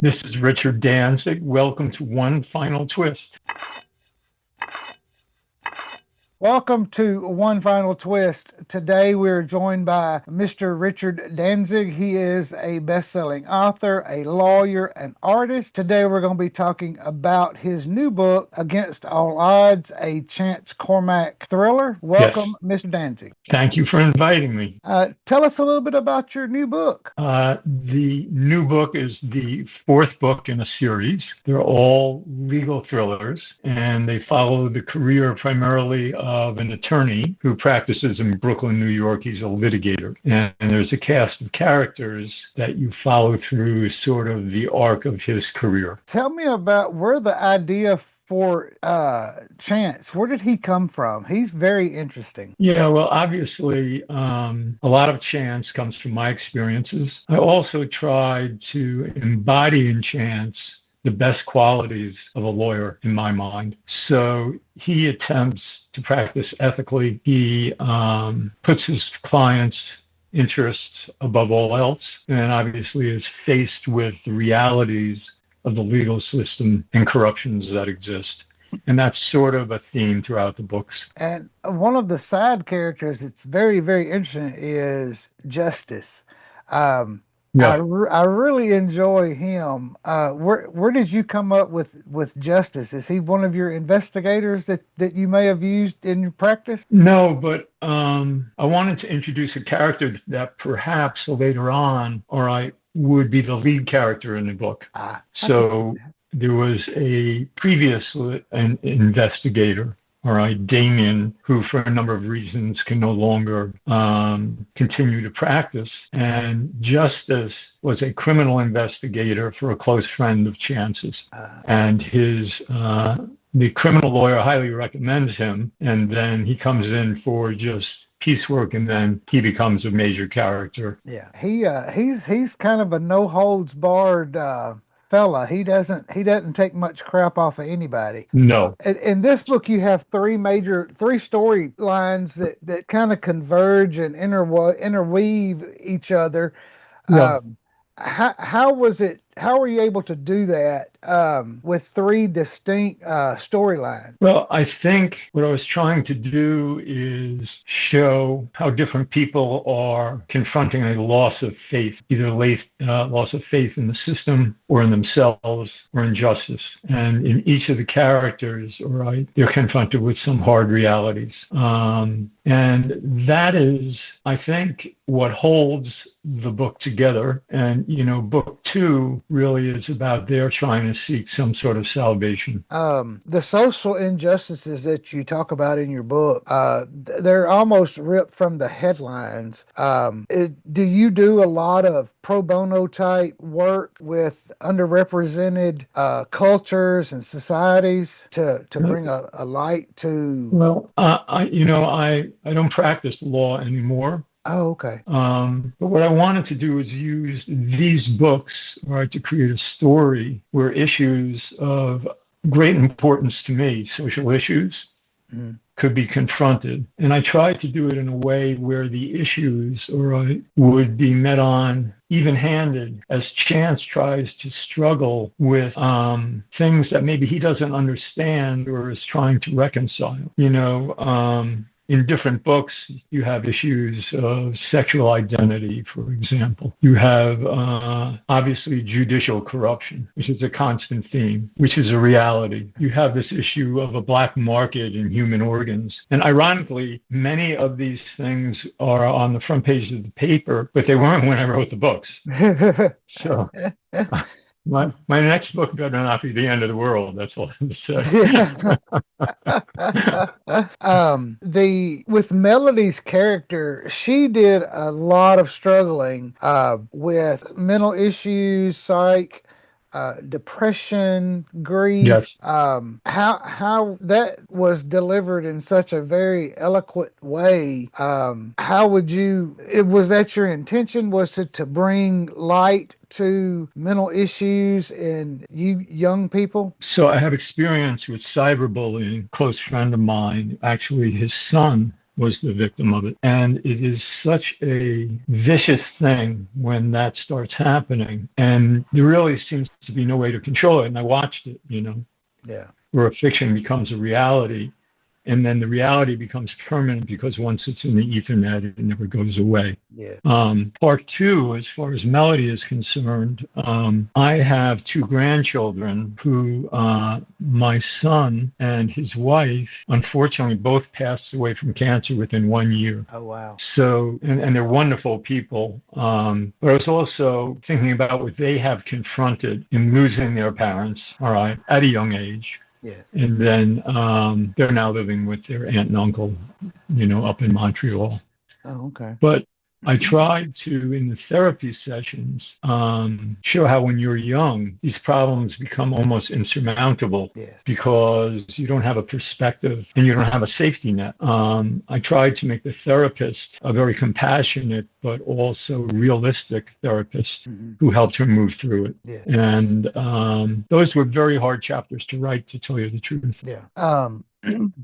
This is Richard Danzig. Welcome to One Final Twist. Welcome to One Final Twist. Today we're joined by Mr. Richard Danzig. He is a best-selling author, a lawyer, an artist. Today we're going to be talking about his new book, Against All Odds, a Chance Cormac thriller. Welcome, Yes. Mr. Danzig. Thank you for inviting me. Tell us a little bit about your new book. The new book is the fourth book in a series. They're all legal thrillers, and they follow the career primarily of an attorney who practices in Brooklyn, New York. He's a litigator. And there's a cast of characters that you follow through sort of the arc of his career. Tell me about where the idea for Chance, where did he come from? He's very interesting. Yeah, well, obviously, a lot of Chance comes from my experiences. I also tried to embody in Chance the best qualities of a lawyer in my mind. So he attempts to practice ethically. He puts his clients' interests above all else, and obviously is faced with the realities of the legal system and corruptions that exist. And that's sort of a theme throughout the books. And one of the side characters that's very, very interesting is Justice. Um, Yeah. I really enjoy him. Where did you come up with Justice? Is he one of your investigators that you may have used in your practice? No, but I wanted to introduce a character that perhaps later on, all right, would be the lead character in the book. I can see So that. there was a previous an investigator, all right, Damien, who for a number of reasons can no longer continue to practice. And Justice was a criminal investigator for a close friend of Chance's. And the criminal lawyer highly recommends him. And then he comes in for just piecework, and then he becomes a major character. Yeah, he's kind of a no holds barred fella. He doesn't take much crap off of anybody. No. In this book, you have three storylines that kind of converge and interweave each other. Yeah. How was it? How were you able to do that with three distinct storylines? Well, I think what I was trying to do is show how different people are confronting a loss of faith, either loss of faith in the system or in themselves or in justice. And in each of the characters, all right, they're confronted with some hard realities. And that is, I think, what holds the book together. And, book two really is about their trying to seek some sort of salvation. The social injustices that you talk about in your book, they're almost ripped from the headlines. Do you do a lot of pro bono type work with underrepresented cultures and societies to bring a light to? Well, I don't practice law anymore. Oh, okay. But what I wanted to do is use these books, right, to create a story where issues of great importance to me, social issues, Mm. could be confronted. And I tried to do it in a way where the issues, all right, would be met on even-handed as Chance tries to struggle with things that maybe he doesn't understand or is trying to reconcile. In different books, you have issues of sexual identity, for example. You have obviously judicial corruption, which is a constant theme, which is a reality. You have this issue of a black market in human organs. And ironically, many of these things are on the front page of the paper, but they weren't when I wrote the books. So my next book better not be the end of the world. That's all I have to say. With Melody's character, she did a lot of struggling with mental issues, psych, depression, grief. Yes. How that was delivered in such a very eloquent way. How would you? Was that your intention? Was to bring light to mental issues in you young people? So I have experience with cyberbullying. A close friend of mine, actually his son was the victim of it. And it is such a vicious thing when that starts happening. And there really seems to be no way to control it. And I watched it, Yeah. where a fiction becomes a reality. And then the reality becomes permanent because once it's in the Ethernet, it never goes away. Yeah. Part two, as far as Melody is concerned, I have two grandchildren who my son and his wife, unfortunately, both passed away from cancer within 1 year. Oh, wow. So, and they're wonderful people. But I was also thinking about what they have confronted in losing their parents, all right, at a young age. Yeah. And then they're now living with their aunt and uncle, up in Montreal. Oh, okay. But I tried to, in the therapy sessions, show how when you're young, these problems become almost insurmountable Yes. because you don't have a perspective and you don't have a safety net. I tried to make the therapist a very compassionate but also realistic therapist who helped her move through it. Yeah. And those were very hard chapters to write, to tell you the truth. Yeah.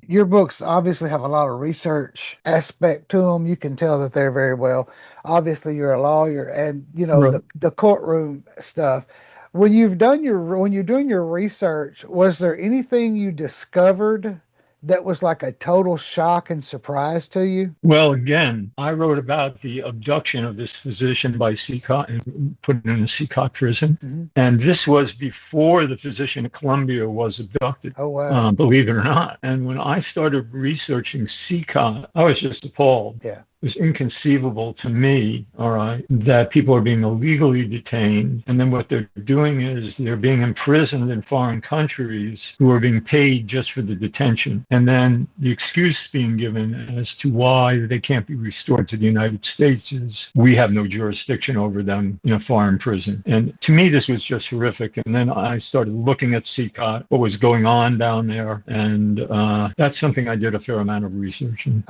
Your books obviously have a lot of research aspect to them. You can tell that they're very well. Obviously, you're a lawyer, and Right. the courtroom stuff. When you're doing your research, was there anything you discovered that was like a total shock and surprise to you? Well, again, I wrote about the abduction of this physician by Seacott and put in a Seacott prison. Mm-hmm. And this was before the physician at Columbia was abducted, Oh, wow. believe it or not. And when I started researching Seacott, I was just appalled. Yeah. It was inconceivable to me, all right, that people are being illegally detained. And then what they're doing is they're being imprisoned in foreign countries who are being paid just for the detention. And then the excuse being given as to why they can't be restored to the United States is we have no jurisdiction over them in a foreign prison. And to me, this was just horrific. And then I started looking at Seacott, what was going on down there. And that's something I did a fair amount of research in.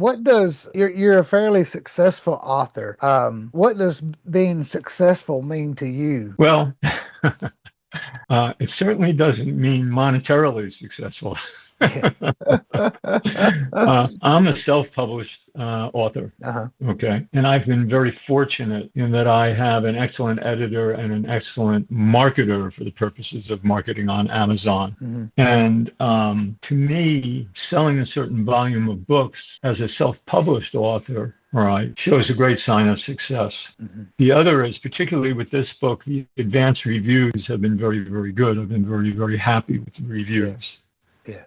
What does you're a fairly successful author? What does being successful mean to you? Well, it certainly doesn't mean monetarily successful. I'm a self-published author. Uh-huh. Okay. And I've been very fortunate in that I have an excellent editor and an excellent marketer for the purposes of marketing on Amazon. Mm-hmm. And to me, selling a certain volume of books as a self-published author, right, shows a great sign of success. Mm-hmm. The other is, particularly with this book, the advanced reviews have been very, very good. I've been very, very happy with the reviews. Yeah.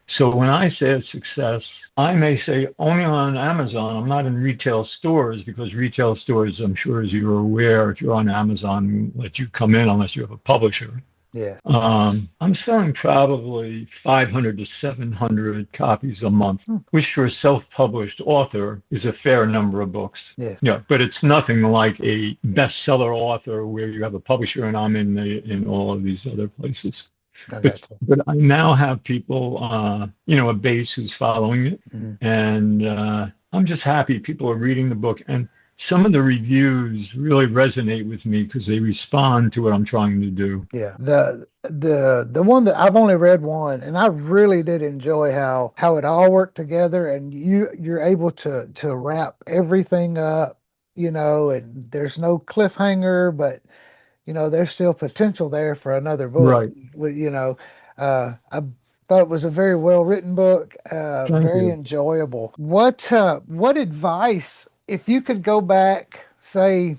So when I say a success, I may say only on Amazon. I'm not in retail stores because retail stores, I'm sure as you're aware, if you're on Amazon, let you come in unless you have a publisher. Yeah. I'm selling probably 500 to 700 copies a month, which for a self-published author is a fair number of books. Yes. Yeah, but it's nothing like a bestseller author where you have a publisher and I'm in all of these other places. But I now have people, a base who's following it. Mm-hmm. And I'm just happy people are reading the book. And some of the reviews really resonate with me because they respond to what I'm trying to do. Yeah. The one that I've only read one, and I really did enjoy how it all worked together, and you're able to wrap everything up, and there's no cliffhanger, but there's still potential there for another book. Right. I thought it was a very well written book, very enjoyable. What advice, if you could go back, say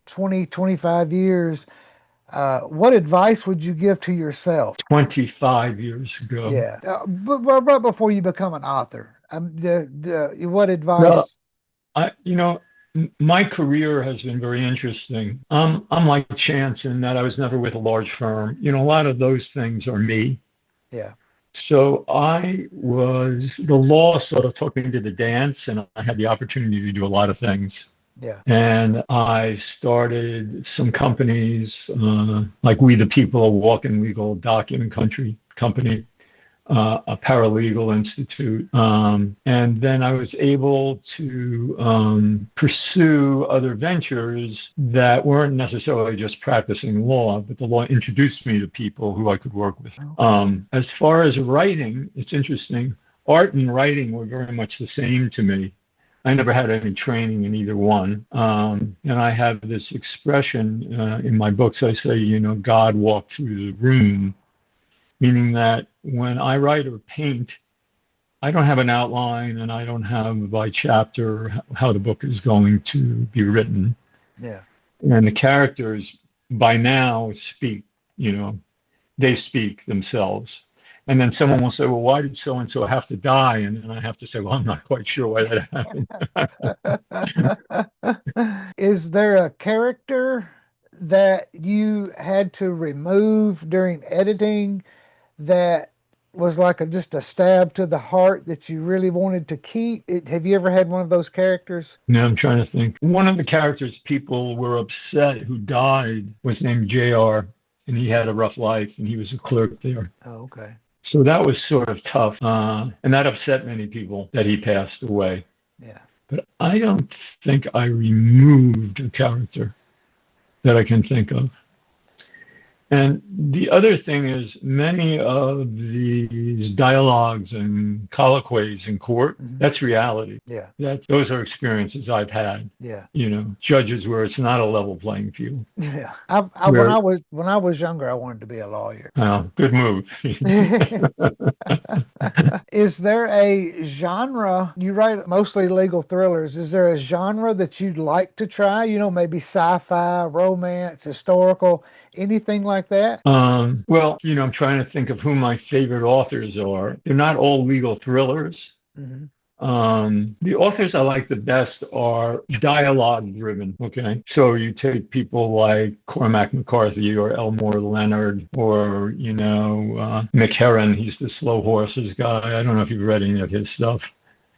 20, 25 years, what advice would you give to yourself? 25 years ago. Yeah. But right before you become an author, what advice? Well, my career has been very interesting. I'm like Chance in that I was never with a large firm. A lot of those things are me. Yeah. So the law sort of took me to the dance, and I had the opportunity to do a lot of things. Yeah. And I started some companies like We the People, a walk-in legal document company. A Paralegal Institute. And then I was able to pursue other ventures that weren't necessarily just practicing law, but the law introduced me to people who I could work with. As far as writing, it's interesting. art and writing were very much the same to me. I never had any training in either one. And I have this expression in my books. I say, God walked through the room, meaning that when I write or paint, I don't have an outline and I don't have by chapter how the book is going to be written. Yeah. And the characters by now speak, you know, they speak themselves. And then someone will say, well, why did so and so have to die? And then I have to say, well, I'm not quite sure why that happened. Is there a character that you had to remove during editing that was like just a stab to the heart that you really wanted to keep? Have you ever had one of those characters? No, I'm trying to think. One of the characters people were upset who died was named JR, and he had a rough life, and he was a clerk there. Oh, okay. So that was sort of tough. And that upset many people that he passed away. Yeah. But I don't think I removed a character that I can think of. And the other thing is many of these dialogues and colloquies in court, that's reality. Yeah. Those are experiences I've had. Yeah. Judges where it's not a level playing field. Yeah. Where, when I was younger, I wanted to be a lawyer. Good move. Is there a genre? You write mostly legal thrillers. Is there a genre that you'd like to try? Maybe sci-fi, romance, historical, anything like that? Well, I'm trying to think of who my favorite authors are. They're not all legal thrillers. Mm-hmm. The authors I like the best are dialogue driven. Okay. So you take people like Cormac McCarthy or Elmore Leonard or, Mick Herron. He's the slow horses guy. I don't know if you've read any of his stuff.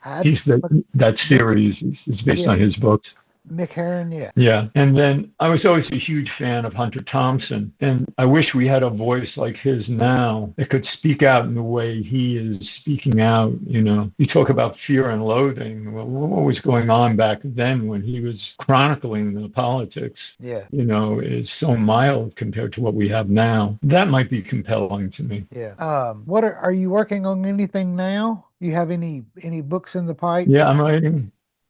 That series is based on his books. Mick Herron, yeah. Yeah. And then I was always a huge fan of Hunter Thompson. And I wish we had a voice like his now that could speak out in the way he is speaking out. You talk about fear and loathing. Well, what was going on back then when he was chronicling the politics? Yeah. Is so mild compared to what we have now. That might be compelling to me. Yeah. What are you working on anything now? You have any books in the pipe? Yeah,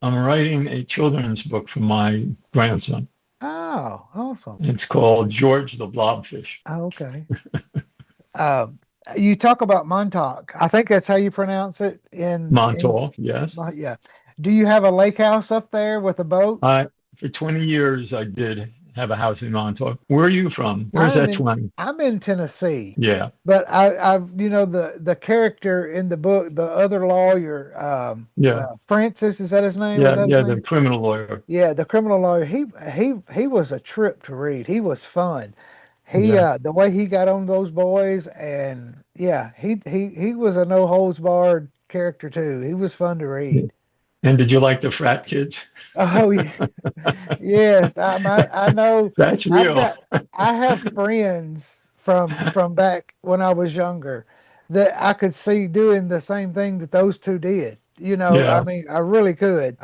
I'm writing a children's book for my grandson. Oh, awesome. It's called George the Blobfish. Oh, okay. You talk about Montauk. I think that's how you pronounce it. Montauk, yes. Yeah. Do you have a lake house up there with a boat? For 20 years, I did have a house in Montauk. Where are you from? Where's that 20? I'm in Tennessee. Yeah. But I've the character in the book, the other lawyer, Francis, is that his name? Yeah, the criminal lawyer. Yeah, the criminal lawyer. He was a trip to read. He was fun. The way he got on those boys, and he was a no holds barred character too. He was fun to read. And did you like the frat kids? Oh, yeah. Yes. I know. That's real. I have friends from back when I was younger that I could see doing the same thing that those two did. I mean, I really could.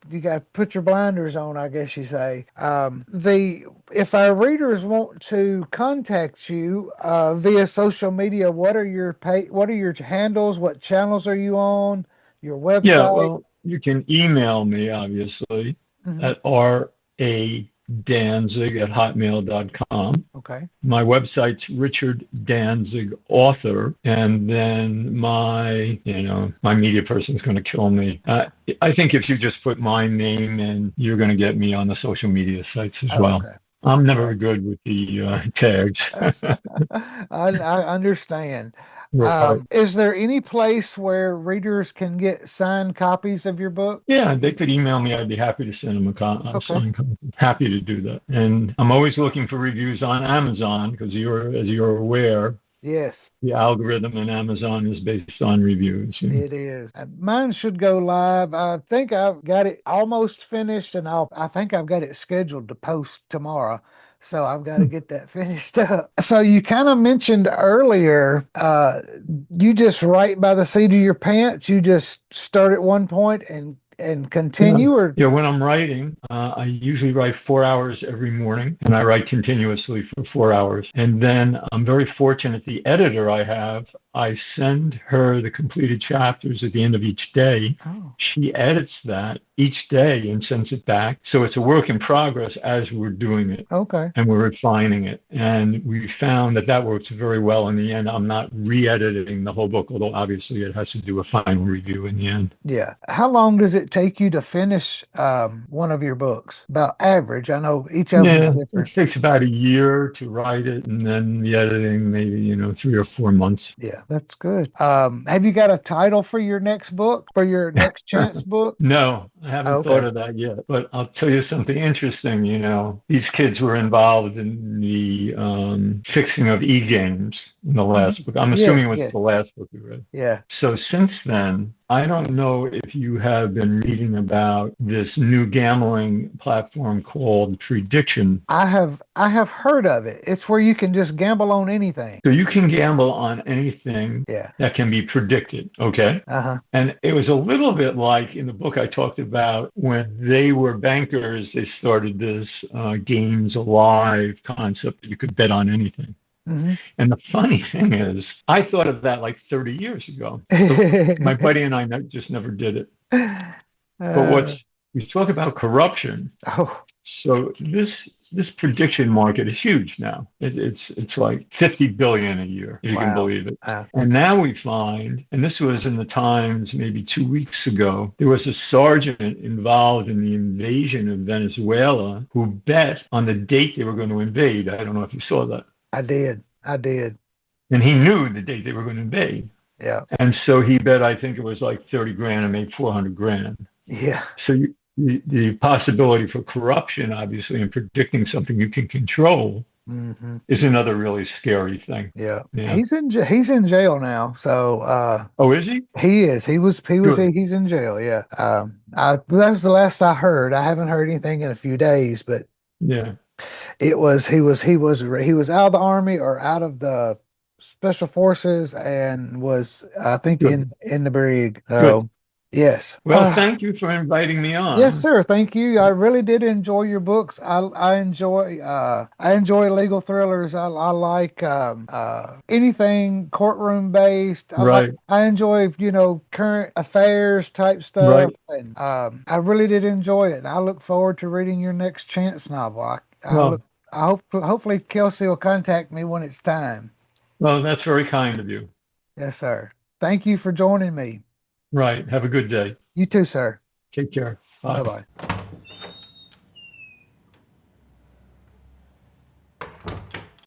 You got to put your blinders on, I guess you say. If our readers want to contact you via social media, what are your handles? What channels are you on? Your website? Yeah, well, you can email me, obviously, at radanzig@hotmail.com. Okay. My website's Richard Danzig Author, and then my media person's going to kill me. I think if you just put my name in, you're going to get me on the social media sites as well. Okay. I'm never good with the tags. I understand. Is there any place where readers can get signed copies of your book? Yeah, they could email me. I'd be happy to send them a signed copy. Happy to do that. And I'm always looking for reviews on Amazon because as you're aware, yes, the algorithm in Amazon is based on reviews. It is. Mine should go live. I think I've got it almost finished, and I think I've got it scheduled to post tomorrow. So I've got to get that finished up. So you kind of mentioned earlier, you just write by the seat of your pants. You just start at one point and continue? Yeah, when I'm writing, I usually write 4 hours every morning, and I write continuously for 4 hours. And then I'm very fortunate. The editor I have, I send her the completed chapters at the end of each day. Oh, She edits that each day and sends it back. So it's a work in progress as we're doing it okay. and we're refining it. And we found that that works very well in the end. I'm not re-editing the whole book, although obviously it has to do a final review in the end. Yeah. How long does it take you to finish one of your books? About average. I know each of them is Yeah, it different. takes about a year to write it, and then the editing, maybe, 3 or 4 months. Yeah, that's good. Have you got a title for your next book, for your next Chance book? No, I haven't thought Okay. of that yet, but I'll tell you something interesting. These kids were involved in the fixing of e-games in the Hmm. last book. I'm Yeah, assuming it was yeah, the last book we read. yeah. So since then, I don't know if you have been reading about this new gambling platform called Prediction. I have heard of it. It's where you can just gamble on anything. So you can gamble on anything Yeah. that can be predicted. Okay. Uh-huh. And it was a little bit like in the book I talked about when they were bankers, they started this games alive concept that you could bet on anything. Hmm. And the funny thing is, I thought of that like 30 years ago. So my buddy and I just never did it. But uh, we talk about corruption. oh, So this prediction market is huge now. It's like 50 billion a year, if you can wow. believe it. Wow. And now we find, and this was in the Times maybe 2 weeks ago, there was a sergeant involved in the invasion of Venezuela who bet on the date they were going to invade. I don't know if you saw that. I did. I did. And he knew the date they were going to invade. Yeah. And so he bet, I think it was like 30 grand and made 400 grand. Yeah. So the possibility for corruption, obviously, and predicting something you can control Hmm. is another really scary thing. Yeah. Yeah. He's in jail now. So Oh, is he? he is. Good. He's in jail. Yeah. That's the last I heard. I haven't heard anything in a few days, but Yeah. he was out of the army or out of the special forces and was I think Good. in the brig. Good. So yes. Well, thank you for inviting me Yes, on. sir. Thank you. I really did enjoy your books. I enjoy legal thrillers. I like anything courtroom based. Right. I enjoy, current affairs type stuff, Right. and I really did enjoy it. And I look forward to reading your next Chance novel. I look Well, I hope hopefully Kelsey will contact me when it's time. well, that's very kind of you. Yes, sir. Thank you for joining me. Right. Have a good day. You too, sir. Take care. Bye Bye. bye.